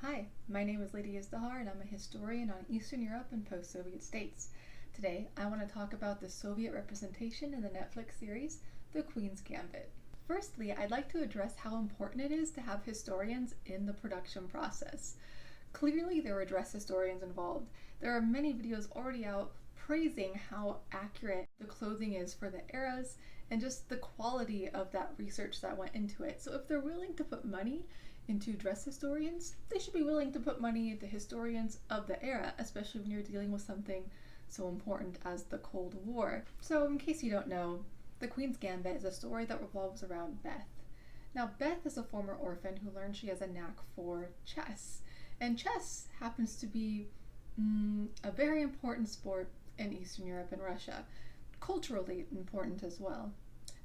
Hi, my name is Lady Izdihar and I'm a historian on Eastern Europe and post-Soviet states. Today, I want to talk about the Soviet representation in the Netflix series, The Queen's Gambit. Firstly, I'd like to address how important it is to have historians in the production process. Clearly, there were dress historians involved. There are many videos already out praising how accurate the clothing is for the eras and just the quality of that research that went into it. So if they're willing to put money into dress historians, they should be willing to put money into historians of the era, especially when you're dealing with something so important as the Cold War. So in case you don't know, The Queen's Gambit is a story that revolves around Beth. Now Beth is a former orphan who learns she has a knack for chess. And chess happens to be a very important sport in Eastern Europe and Russia, culturally important as well.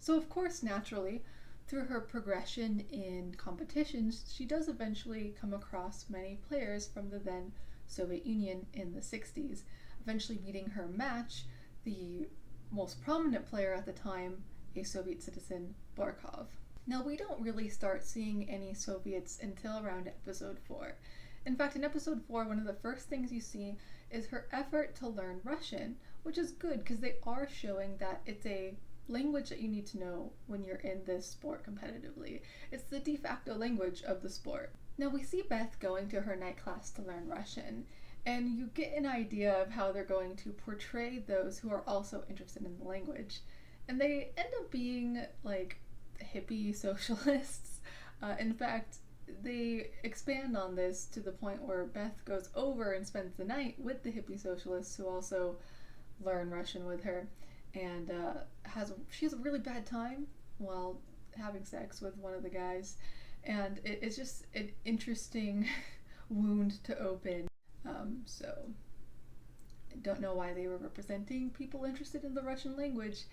So of course, naturally, through her progression in competitions, she does eventually come across many players from the then Soviet Union in the 60s, eventually meeting her match, the most prominent player at the time, a Soviet citizen, Barkov. Now, we don't really start seeing any Soviets until around episode 4. In fact, in episode 4, one of the first things you see is her effort to learn Russian, which is good because they are showing that it's a language that you need to know when you're in this sport competitively. It's the de facto language of the sport. Now we see Beth going to her night class to learn Russian, and you get an idea of how they're going to portray those who are also interested in the language. And they end up being like hippie socialists. In fact, they expand on this to the point where Beth goes over and spends the night with the hippie socialists who also learn Russian with her, and she has a really bad time while having sex with one of the guys, and it's just an interesting wound to open. So I don't know why they were representing people interested in the Russian language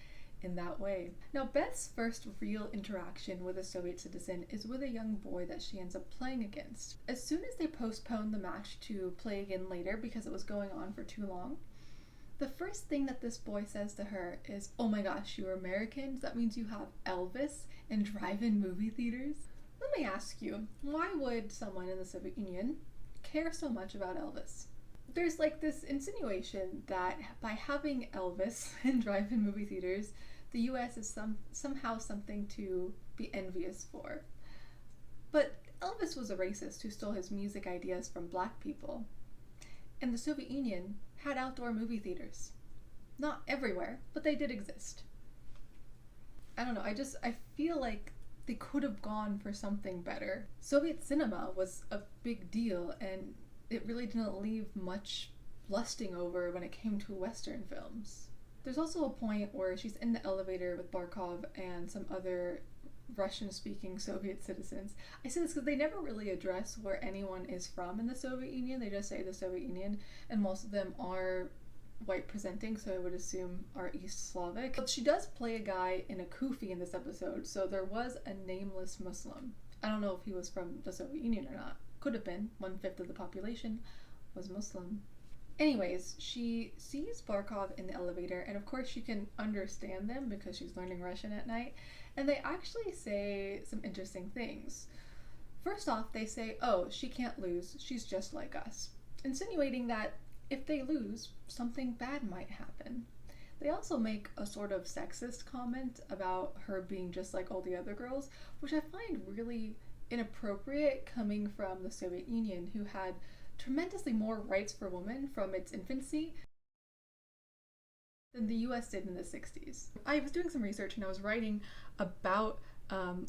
in that way. Now, Beth's first real interaction with a Soviet citizen is with a young boy that she ends up playing against. As soon as they postponed the match to play again later because it was going on for too long, the first thing that this boy says to her is, "Oh my gosh, you're American? That means you have Elvis and drive-in movie theaters?" Let me ask you, why would someone in the Soviet Union care so much about Elvis? There's like this insinuation that by having Elvis and drive-in movie theaters, the US is somehow something to be envious for. But Elvis was a racist who stole his music ideas from black people. And the Soviet Union had outdoor movie theaters. Not everywhere, but they did exist. I don't know, I feel like they could have gone for something better. Soviet cinema was a big deal, and it really didn't leave much lusting over when it came to Western films. There's also a point where she's in the elevator with Barkov and some other Russian-speaking Soviet citizens. I say this because they never really address where anyone is from in the Soviet Union. They just say the Soviet Union, and most of them are white presenting, so I would assume are East Slavic. But she does play a guy in a kufi in this episode, so there was a nameless Muslim. I don't know if he was from the Soviet Union or not. Could have been. 1/5 of the population was Muslim. Anyways, she sees Barkov in the elevator, and of course she can understand them because she's learning Russian at night, and they actually say some interesting things. First off, they say, "Oh, she can't lose, she's just like us," insinuating that if they lose, something bad might happen. They also make a sort of sexist comment about her being just like all the other girls, which I find really inappropriate coming from the Soviet Union, who had tremendously more rights for women from its infancy than the US did in the 60s. I was doing some research and I was writing about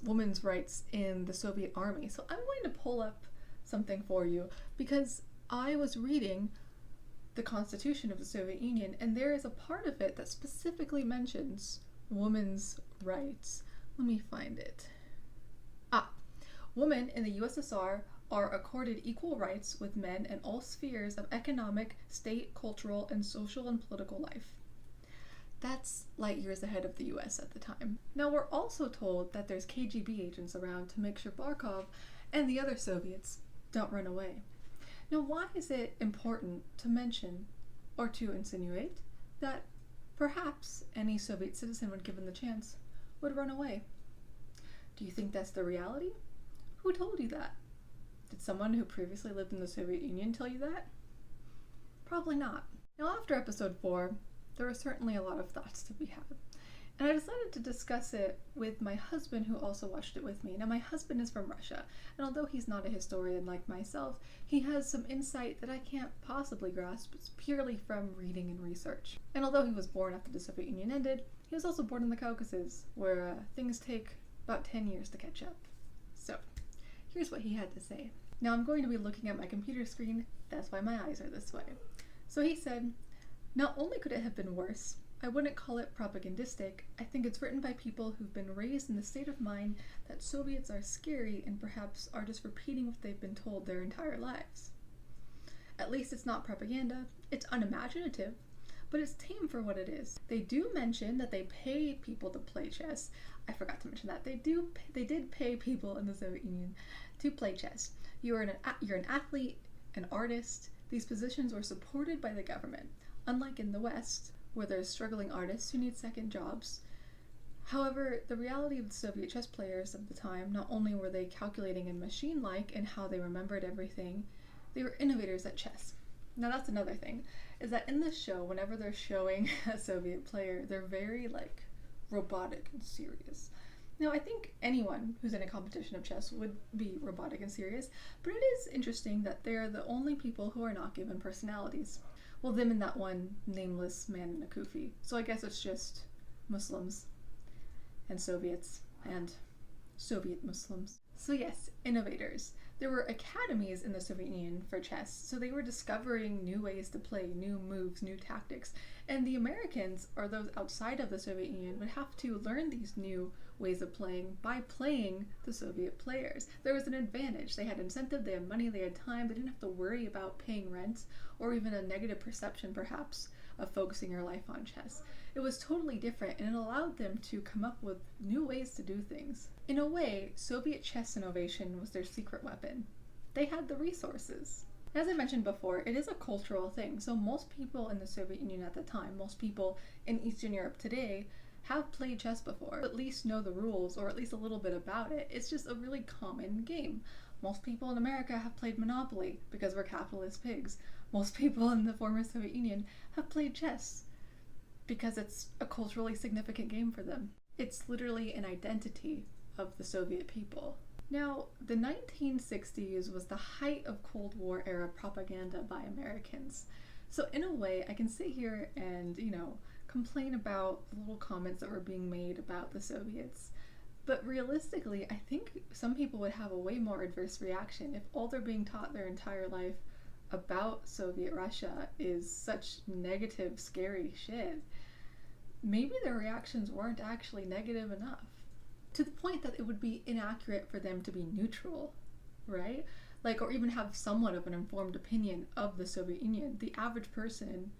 women's rights in the Soviet army, so I'm going to pull up something for you because I was reading the Constitution of the Soviet Union, and there is a part of it that specifically mentions women's rights. Let me find it. Women in the USSR are accorded equal rights with men in all spheres of economic, state, cultural, and social and political life. That's light years ahead of the US at the time. Now, we're also told that there's KGB agents around to make sure Barkov and the other Soviets don't run away. Now, why is it important to mention or to insinuate that perhaps any Soviet citizen, when given the chance, would run away? Do you think that's the reality? Who told you that? Did someone who previously lived in the Soviet Union tell you that? Probably not. Now, after episode 4, there were certainly a lot of thoughts to be had. And I decided to discuss it with my husband, who also watched it with me. Now, my husband is from Russia, and although he's not a historian like myself, he has some insight that I can't possibly grasp purely from reading and research. And although he was born after the Soviet Union ended, he was also born in the Caucasus, where things take about 10 years to catch up. So, here's what he had to say. Now, I'm going to be looking at my computer screen, that's why my eyes are this way. So he said, "Not only could it have been worse, I wouldn't call it propagandistic. I think it's written by people who've been raised in the state of mind that Soviets are scary and perhaps are just repeating what they've been told their entire lives. At least it's not propaganda, it's unimaginative, but it's tame for what it is. They do mention that they pay people to play chess. I forgot to mention that. They did pay people in the Soviet Union to play chess. You're an athlete, an artist. These positions were supported by the government, unlike in the West, where there's struggling artists who need second jobs. However, the reality of the Soviet chess players of the time, not only were they calculating and machine-like in how they remembered everything, they were innovators at chess." Now that's another thing, is that in this show, whenever they're showing a Soviet player, they're very robotic and serious. Now I think anyone who's in a competition of chess would be robotic and serious, but it is interesting that they're the only people who are not given personalities. Well, them and that one nameless man in a kufi. So I guess it's just Muslims and Soviets and Soviet Muslims. So yes, innovators. There were academies in the Soviet Union for chess, so they were discovering new ways to play, new moves, new tactics. And the Americans, or those outside of the Soviet Union, would have to learn these new ways of playing by playing the Soviet players. There was an advantage. They had incentive, they had money, they had time, they didn't have to worry about paying rent or even a negative perception, perhaps, of focusing your life on chess. It was totally different, and it allowed them to come up with new ways to do things. In a way, Soviet chess innovation was their secret weapon. They had the resources. As I mentioned before, it is a cultural thing, so most people in the Soviet Union at the time, most people in Eastern Europe today, have played chess before, at least know the rules, or at least a little bit about it. It's just a really common game. Most people in America have played Monopoly, because we're capitalist pigs. Most people in the former Soviet Union have played chess, because it's a culturally significant game for them. It's literally an identity of the Soviet people. Now, the 1960s was the height of Cold War era propaganda by Americans. So in a way, I can sit here and, complain about the little comments that were being made about the Soviets. But realistically, I think some people would have a way more adverse reaction if all they're being taught their entire life about Soviet Russia is such negative, scary shit. Maybe their reactions weren't actually negative enough, to the point that it would be inaccurate for them to be neutral, right? Or even have somewhat of an informed opinion of the Soviet Union. The average person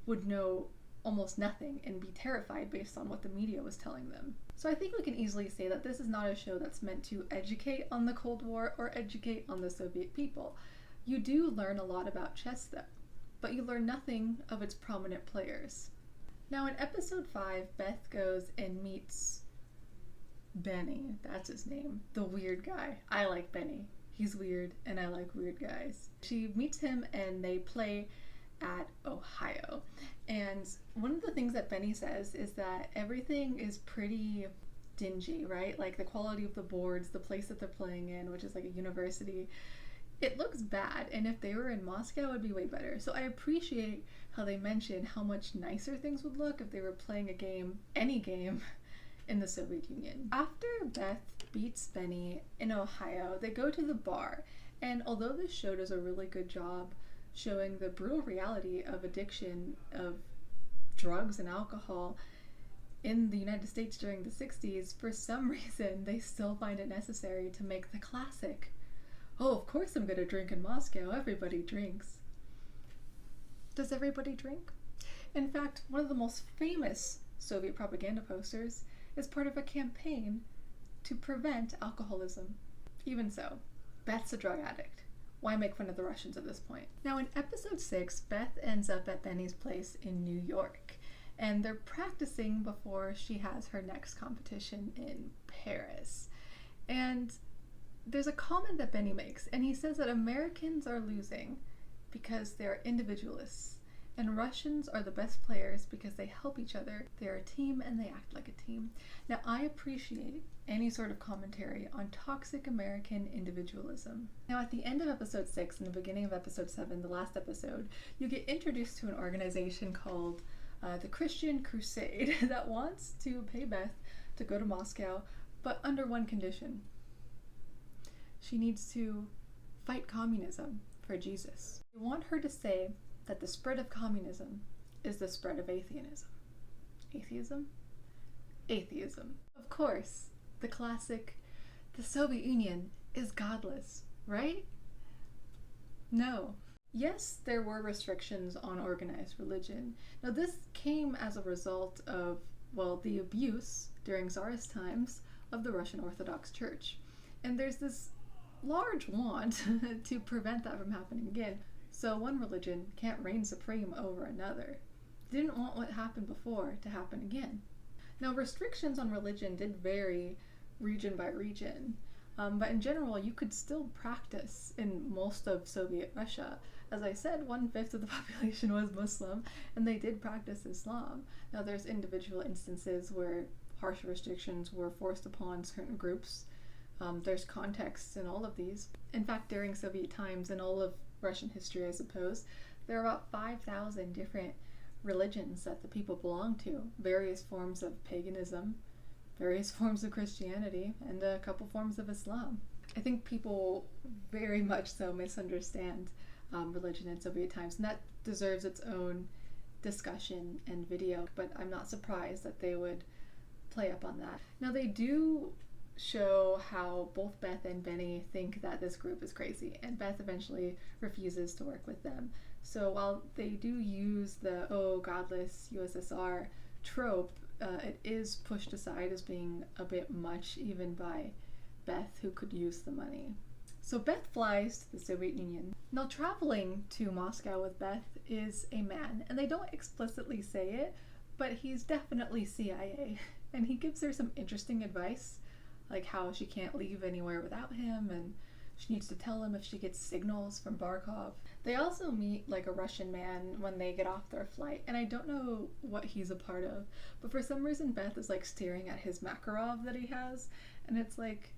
would know almost nothing and be terrified based on what the media was telling them. So I think we can easily say that this is not a show that's meant to educate on the Cold War or educate on the Soviet people. You do learn a lot about chess though, but you learn nothing of its prominent players. Now in episode 5, Beth goes and meets Benny, that's his name, the weird guy. I like Benny. He's weird and I like weird guys. She meets him and they play at Ohio. And one of the things that Benny says is that everything is pretty dingy, right? The quality of the boards, the place that they're playing in, which is a university, it looks bad, and if they were in Moscow, it would be way better. So I appreciate how they mention how much nicer things would look if they were playing a game, any game, in the Soviet Union. After Beth beats Benny in Ohio, they go to the bar, and although this show does a really good job showing the brutal reality of addiction of drugs and alcohol in the United States during the 60s, for some reason they still find it necessary to make the classic, "Oh, of course I'm gonna drink in Moscow, everybody drinks." Does everybody drink? In fact, one of the most famous Soviet propaganda posters is part of a campaign to prevent alcoholism. Even so, Beth's a drug addict. Why make fun of the Russians at this point? Now in episode 6, Beth ends up at Benny's place in New York, and they're practicing before she has her next competition in Paris. And there's a comment that Benny makes, and he says that Americans are losing because they're individualists, and Russians are the best players because they help each other. They're a team and they act like a team. Now, I appreciate any sort of commentary on toxic American individualism. Now, at the end of episode 6 and the beginning of episode 7, the last episode, you get introduced to an organization called the Christian Crusade that wants to pay Beth to go to Moscow, but under one condition. She needs to fight communism for Jesus. They want her to say that the spread of communism is the spread of atheism. Atheism? Atheism. Of course, the classic, the Soviet Union is godless, right? No. Yes, there were restrictions on organized religion. Now, this came as a result of, well, the abuse during Tsarist times of the Russian Orthodox Church. And there's this large want to prevent that from happening again. So one religion can't reign supreme over another. Didn't want what happened before to happen again. Now, restrictions on religion did vary region by region, but in general, you could still practice in most of Soviet Russia. As I said, 1/5 of the population was Muslim, and they did practice Islam. Now, there's individual instances where harsh restrictions were forced upon certain groups. There's context in all of these. In fact, during Soviet times, in all of Russian history, I suppose, there are about 5,000 different religions that the people belong to. Various forms of paganism, various forms of Christianity, and a couple forms of Islam. I think people very much so misunderstand religion in Soviet times, and that deserves its own discussion and video, but I'm not surprised that they would play up on that. Now, they do show how both Beth and Benny think that this group is crazy, and Beth eventually refuses to work with them. So while they do use the "oh, godless USSR" trope, it is pushed aside as being a bit much even by Beth, who could use the money. So Beth flies to the Soviet Union. Now, traveling to Moscow with Beth is a man, and they don't explicitly say it, but he's definitely CIA, and he gives her some interesting advice, like how she can't leave anywhere without him, and she needs to tell him if she gets signals from Barkov. They also meet like a Russian man when they get off their flight, and I don't know what he's a part of, but for some reason Beth is like staring at his Makarov that he has, and it's like,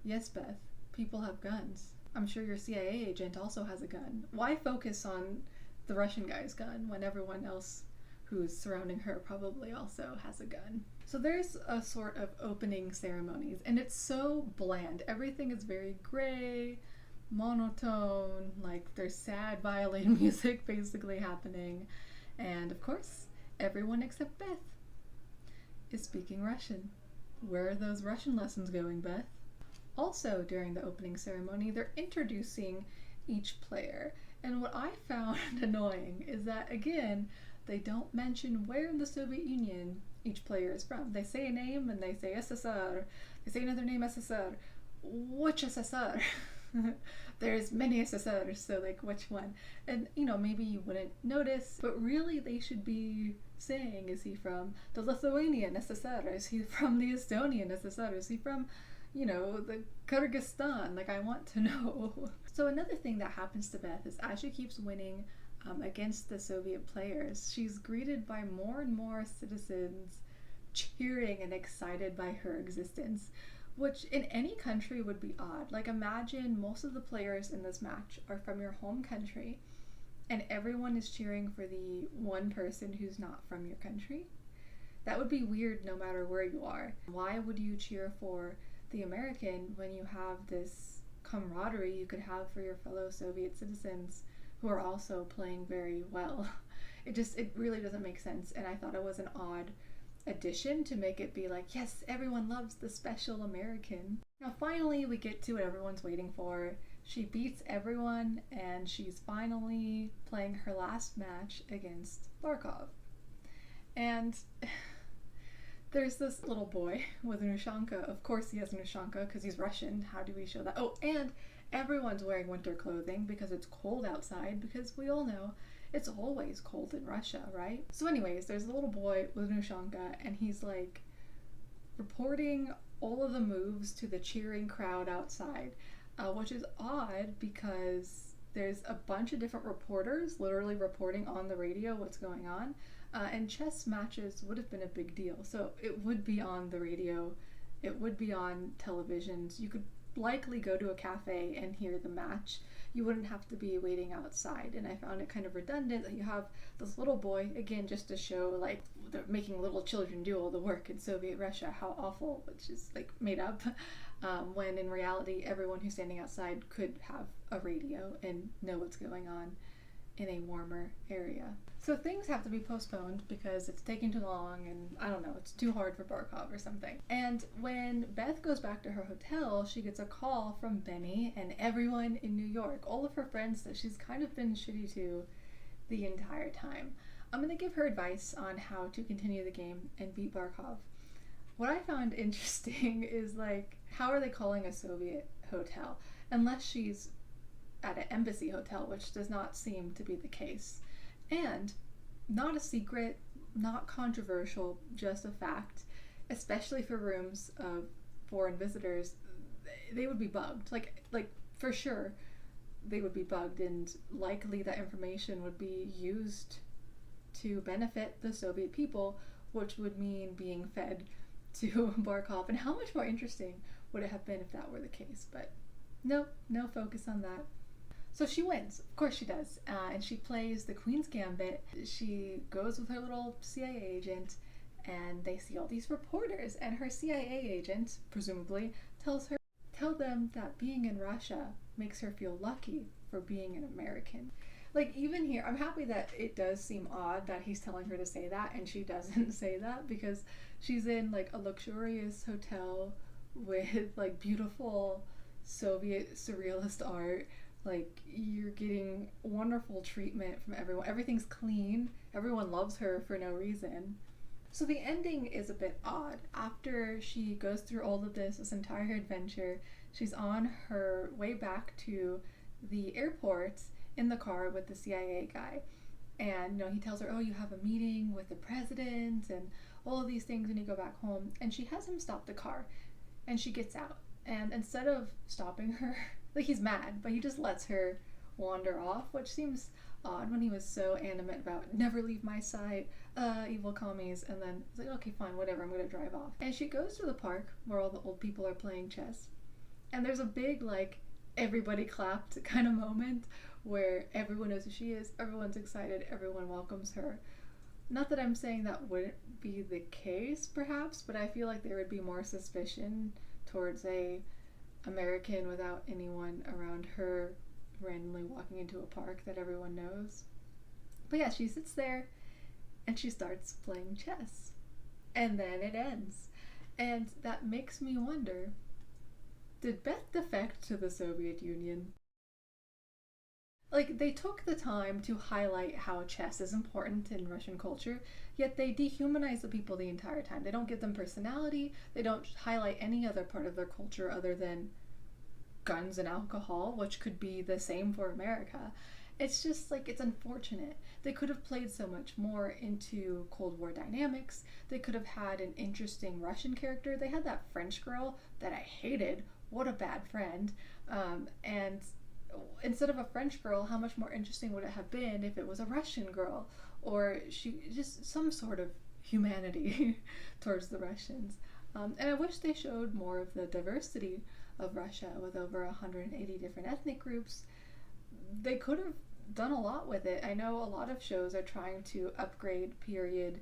yes, Beth, people have guns. I'm sure your CIA agent also has a gun. Why focus on the Russian guy's gun when everyone else who's surrounding her probably also has a gun? So there's a sort of opening ceremonies, and it's so bland. Everything is very gray, monotone, like there's sad violin music basically happening, and of course, everyone except Beth is speaking Russian. Where are those Russian lessons going, Beth? Also, during the opening ceremony, they're introducing each player, and what I found annoying is that, again, they don't mention where in the Soviet Union each player is from. They say a name and they say SSR. They say another name, SSR. Which SSR? There's many SSRs, so like which one? And maybe you wouldn't notice, but really they should be saying, is he from the Lithuanian SSR? Is he from the Estonian SSR? Is he from, the Kyrgyzstan? Like, I want to know. So another thing that happens to Beth is as she keeps winning against the Soviet players, she's greeted by more and more citizens cheering and excited by her existence, which in any country would be odd. Like, imagine most of the players in this match are from your home country, and everyone is cheering for the one person who's not from your country. That would be weird no matter where you are. Why would you cheer for the American when you have this camaraderie you could have for your fellow Soviet citizens who are also playing very well? It really doesn't make sense, and I thought it was an odd addition to make it be like, yes, everyone loves the special American. Now finally we get to what everyone's waiting for. She beats everyone, and she's finally playing her last match against Barkov. And there's this little boy with an ushanka. Of course he has an ushanka because he's Russian. How do we show that? Oh, and everyone's wearing winter clothing because it's cold outside, because we all know it's always cold in Russia, right? So anyways, there's a little boy with an ushanka, and he's like reporting all of the moves to the cheering crowd outside, which is odd because there's a bunch of different reporters literally reporting on the radio what's going on, and chess matches would have been a big deal. So it would be on the radio, it would be on televisions. You could likely go to a cafe and hear the match. You wouldn't have to be waiting outside. And I found it kind of redundant that you have this little boy, again, just to show like they're making little children do all the work in Soviet Russia, how awful, which is like made up, when in reality everyone who's standing outside could have a radio and know what's going on in a warmer area. So things have to be postponed because it's taking too long, and I don't know, it's too hard for Barkov or something. And when Beth goes back to her hotel, she gets a call from Benny and everyone in New York, all of her friends that she's kind of been shitty to the entire time. I'm going to give her advice on how to continue the game and beat Barkov. What I found interesting is, like, how are they calling a Soviet hotel? Unless she's at an embassy hotel, which does not seem to be the case. And not a secret, not controversial, just a fact, especially for rooms of foreign visitors, they would be bugged. Like for sure they would be bugged, and likely that information would be used to benefit the Soviet people, which would mean being fed to Barkov. And how much more interesting would it have been if that were the case? But no focus on that. So she wins, of course she does, and she plays the Queen's Gambit. She goes with her little CIA agent, and they see all these reporters, and her CIA agent, presumably, tell them that being in Russia makes her feel lucky for being an American. Like, even here, I'm happy that it does seem odd that he's telling her to say that, and she doesn't say that, because she's in, like, a luxurious hotel with, like, beautiful Soviet surrealist art. Like, you're getting wonderful treatment from everyone. Everything's clean. Everyone loves her for no reason. So the ending is a bit odd. After she goes through all of this entire adventure, she's on her way back to the airport in the car with the CIA guy. And, you know, he tells her, oh, you have a meeting with the president and all of these things when you go back home. And she has him stop the car. And she gets out. And instead of stopping her, like, he's mad, but he just lets her wander off, which seems odd when he was so animate about never leave my side, evil commies, and then he's like, okay, fine, whatever, I'm gonna drive off. And she goes to the park where all the old people are playing chess, and there's a big, like, everybody clapped kind of moment where everyone knows who she is, everyone's excited, everyone welcomes her. Not that I'm saying that wouldn't be the case, perhaps, but I feel like there would be more suspicion towards a American without anyone around her randomly walking into a park that everyone knows. But yeah, she sits there and she starts playing chess. And then it ends. And that makes me wonder, did Beth defect to the Soviet Union? Like, they took the time to highlight how chess is important in Russian culture, yet they dehumanize the people the entire time. They don't give them personality, they don't highlight any other part of their culture other than guns and alcohol, which could be the same for America. It's just, like, it's unfortunate. They could have played so much more into Cold War dynamics. They could have had an interesting Russian character. They had that French girl that I hated. What a bad friend. And instead of a French girl, how much more interesting would it have been if it was a Russian girl, or she just some sort of humanity towards the Russians. And I wish they showed more of the diversity of Russia with over 180 different ethnic groups. They could have done a lot with it. I know a lot of shows are trying to upgrade period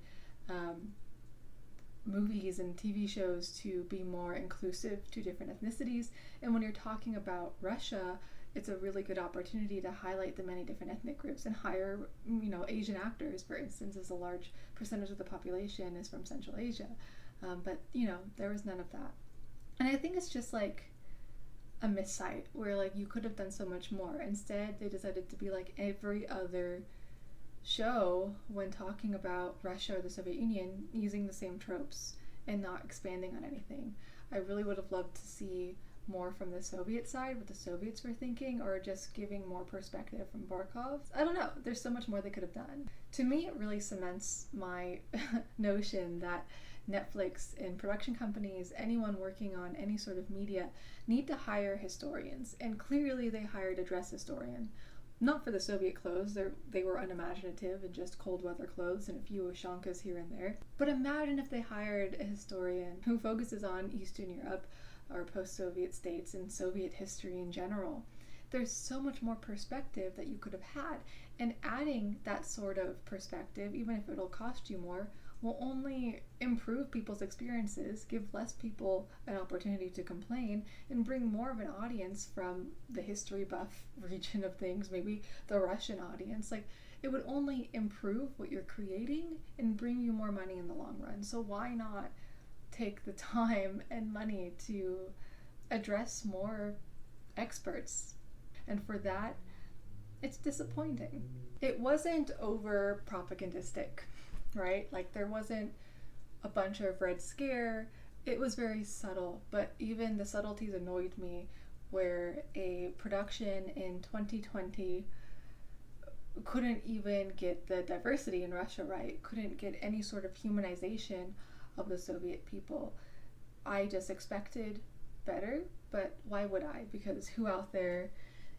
movies and TV shows to be more inclusive to different ethnicities, and when you're talking about Russia, it's a really good opportunity to highlight the many different ethnic groups and hire, you know, Asian actors, for instance, as a large percentage of the population is from Central Asia. But, you know, there was none of that. And I think it's just like a missight where, like, you could have done so much more. Instead, they decided to be like every other show when talking about Russia or the Soviet Union, using the same tropes and not expanding on anything. I really would have loved to see more from the Soviet side, what the Soviets were thinking, or just giving more perspective from Barkov. I don't know, there's so much more they could have done. To me, it really cements my notion that Netflix and production companies, anyone working on any sort of media, need to hire historians. And clearly they hired a dress historian. Not for the Soviet clothes, they were unimaginative and just cold weather clothes and a few Ushankas here and there. But imagine if they hired a historian who focuses on Eastern Europe or post-Soviet states and Soviet history in general. There's so much more perspective that you could have had, and adding that sort of perspective, even if it'll cost you more, will only improve people's experiences, give less people an opportunity to complain, and bring more of an audience from the history buff region of things, maybe the Russian audience. Like, it would only improve what you're creating and bring you more money in the long run. So why not take the time and money to address more experts? And for that, it's disappointing. It wasn't over propagandistic, right? Like, there wasn't a bunch of Red Scare. It was very subtle, but even the subtleties annoyed me, where a production in 2020 couldn't even get the diversity in Russia right, couldn't get any sort of humanization of the Soviet people. I just expected better, but why would I? Because who out there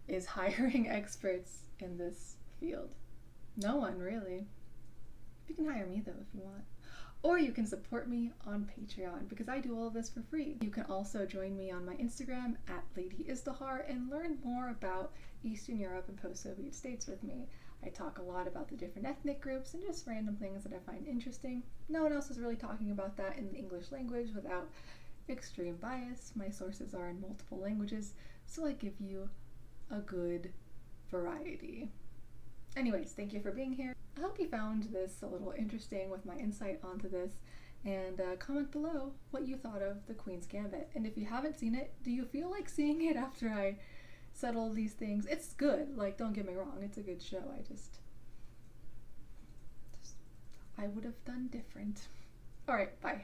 is hiring experts in this field? No one, really. You can hire me though if you want. Or you can support me on Patreon, because I do all of this for free. You can also join me on my Instagram at Lady Izdihar and learn more about Eastern Europe and post-Soviet states with me. I talk a lot about the different ethnic groups and just random things that I find interesting. No one else is really talking about that in the English language without extreme bias. My sources are in multiple languages, so I give you a good variety. Anyways, thank you for being here. I hope you found this a little interesting with my insight onto this, and comment below what you thought of the Queen's Gambit. And if you haven't seen it, do you feel like seeing it after I settle these things? It's good, like, don't get me wrong, it's a good show. I would have done different. Alright, bye.